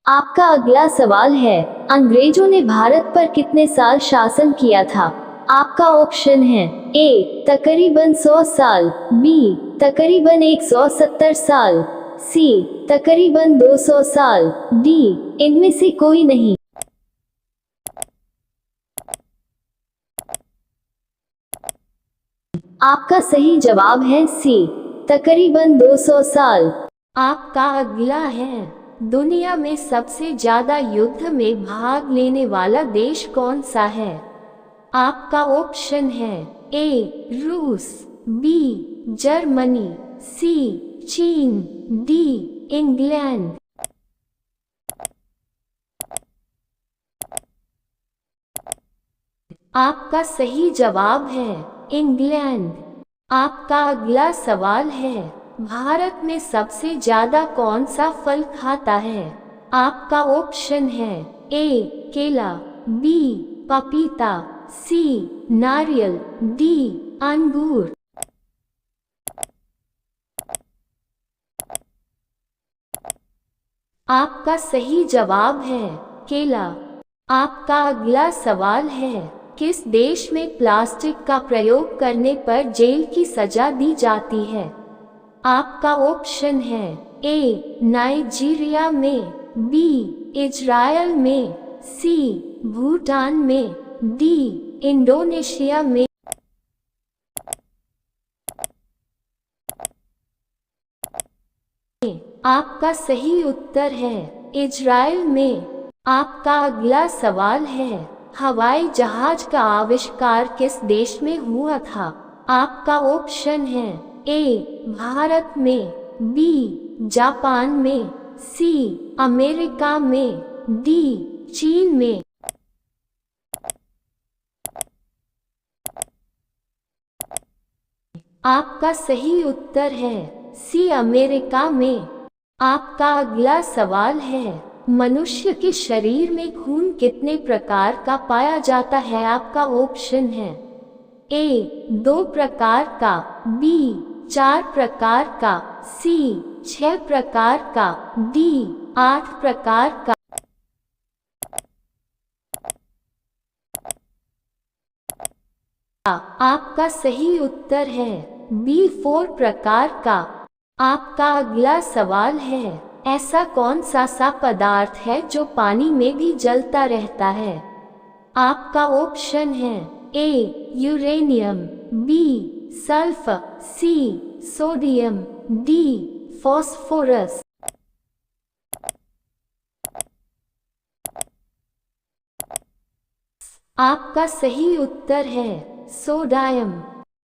आपका अगला सवाल है, अंग्रेजों ने भारत पर कितने साल शासन किया था? आपका ऑप्शन है ए तकरीबन 100 साल, बी तकरीबन 170 साल, सी तकरीबन 200 साल, डी इनमें से कोई नहीं। आपका सही जवाब है सी तकरीबन 200 साल। आपका अगला है, दुनिया में सबसे ज्यादा युद्ध में भाग लेने वाला देश कौन सा है? आपका ऑप्शन है ए रूस, बी जर्मनी, सी चीन, डी इंग्लैंड। आपका सही जवाब है इंग्लैंड। आपका अगला सवाल है, भारत में सबसे ज्यादा कौन सा फल खाता है? आपका ऑप्शन है ए केला, बी पपीता, सी नारियल, डी अंगूर। आपका सही जवाब है केला। आपका अगला सवाल है, किस देश में प्लास्टिक का प्रयोग करने पर जेल की सजा दी जाती है? आपका ऑप्शन है ए नाइजीरिया में, बी इजरायल में, सी भूटान में, डी इंडोनेशिया में। आपका सही उत्तर है इजरायल में। आपका अगला सवाल है, हवाई जहाज का आविष्कार किस देश में हुआ था? आपका ऑप्शन है ए भारत में, बी जापान में, सी अमेरिका में, डी चीन में। आपका सही उत्तर है सी अमेरिका में। आपका अगला सवाल है, मनुष्य के शरीर में खून कितने प्रकार का पाया जाता है? आपका ऑप्शन है ए 2 प्रकार का, बी 4 प्रकार का, सी 6 प्रकार का, डी 8 प्रकार का। आपका सही उत्तर है बी 4 प्रकार का। आपका अगला सवाल है, ऐसा कौन सा पदार्थ है जो पानी में भी जलता रहता है? आपका ऑप्शन है A uranium, B sulphur, C sodium, D phosphorus. आपका सही उत्तर है सोडियम।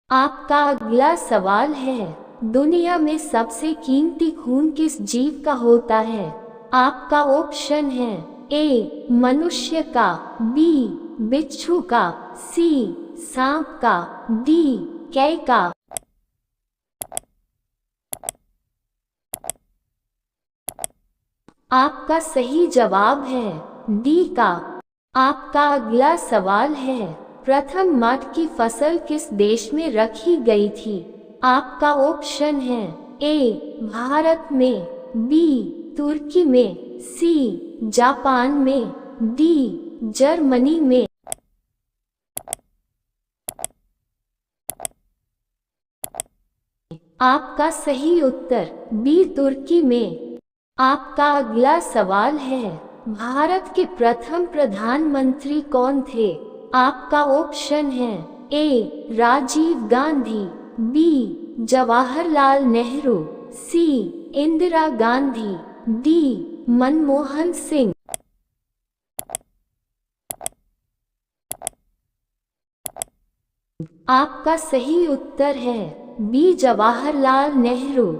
आपका अगला सवाल है, दुनिया में सबसे कीमती खून किस जीव का होता है? आपका ऑप्शन है ए मनुष्य का, बी बिच्छू का, सी सांप का, डी कैं का। आपका सही जवाब है डी का। आपका अगला सवाल है, प्रथम मठ की फसल किस देश में रखी गई थी? आपका ऑप्शन है ए भारत में, बी तुर्की में, सी जापान में, डी जर्मनी में। आपका सही उत्तर बी तुर्की में। आपका अगला सवाल है, भारत के प्रथम प्रधानमंत्री कौन थे? आपका ऑप्शन है ए राजीव गांधी, बी जवाहरलाल नेहरू, सी इंदिरा गांधी, डी मनमोहन सिंह। आपका सही उत्तर है बी जवाहरलाल नेहरू।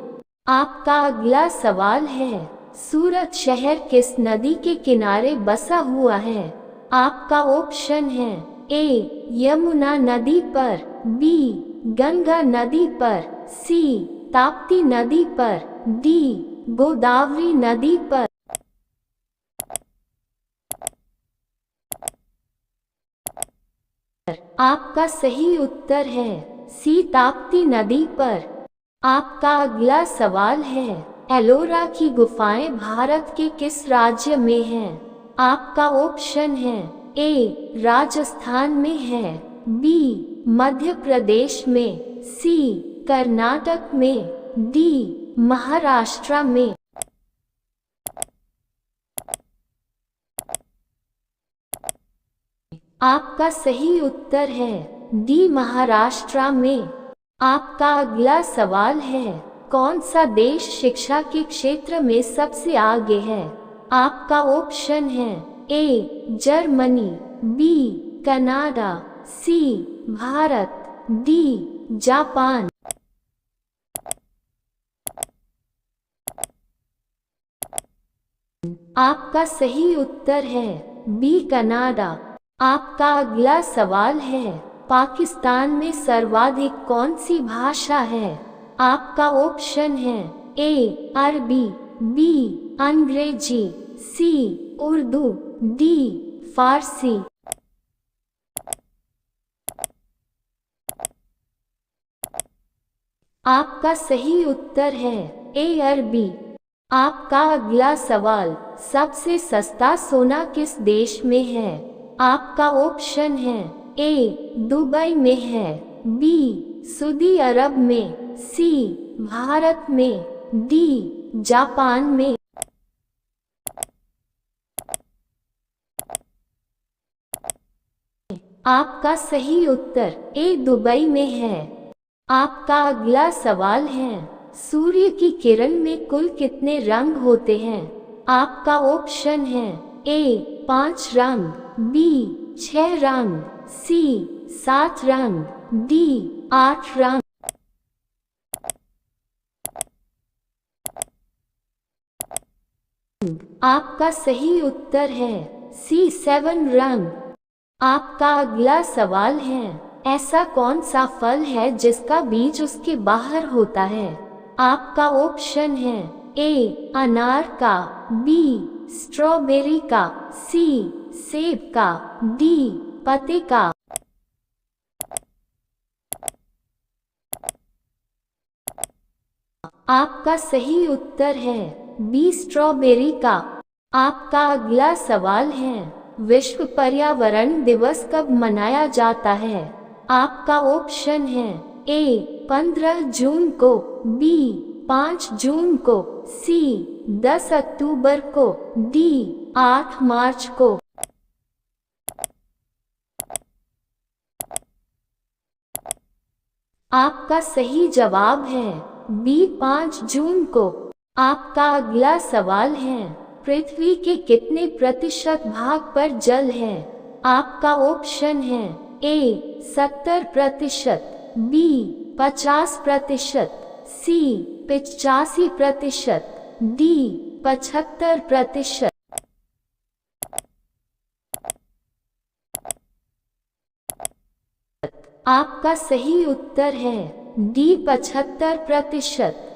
आपका अगला सवाल है, सूरत शहर किस नदी के किनारे बसा हुआ है? आपका ऑप्शन है ए यमुना नदी पर, बी गंगा नदी पर, सी ताप्ती नदी पर, डी गोदावरी नदी पर। आपका सही उत्तर है सी ताप्ती नदी पर। आपका अगला सवाल है, एलोरा की गुफाएं भारत के किस राज्य में हैं? आपका ऑप्शन है ए राजस्थान में है, बी मध्य प्रदेश में, सी कर्नाटक में, डी महाराष्ट्र में। आपका सही उत्तर है डी महाराष्ट्र में। आपका अगला सवाल है, कौन सा देश शिक्षा के क्षेत्र में सबसे आगे है? आपका ऑप्शन है A Germany, B Canada, C Bharat, D Japan. आपका सही उत्तर है बी कनाडा। आपका अगला सवाल है, पाकिस्तान में सर्वाधिक कौन सी भाषा है? आपका ऑप्शन है ए अरबी, बी अंग्रेजी, सी उर्दू, डी फारसी। आपका सही उत्तर है ए अरबी। आपका अगला सवाल, सबसे सस्ता सोना किस देश में है? आपका ऑप्शन है ए दुबई में है, बी सऊदी अरब में, सी भारत में, डी जापान में। आपका सही उत्तर ए दुबई में है। आपका अगला सवाल है, सूर्य की किरण में कुल कितने रंग होते हैं? आपका ऑप्शन है ए 5 रंग, बी 6 रंग, सी 7 रंग, डी 8 रंग। आपका सही उत्तर है सी 7 रंग। आपका अगला सवाल है, ऐसा कौन सा फल है जिसका बीज उसके बाहर होता है? आपका ऑप्शन है ए अनार का, बी स्ट्रॉबेरी का, सी सेब का, डी पते का। आपका सही उत्तर है बी स्ट्रॉबेरी का। आपका अगला सवाल है, विश्व पर्यावरण दिवस कब मनाया जाता है? आपका ऑप्शन है ए 15 जून को, बी 5 जून को, सी 10 अक्टूबर को, डी 8 मार्च को। आपका सही जवाब है बी 5 जून को। आपका अगला सवाल है, पृथ्वी के कितने प्रतिशत भाग पर जल है? आपका ऑप्शन है ए 70%, बी 50%, सी 85%, डी 75%। आपका सही उत्तर है डी 75%।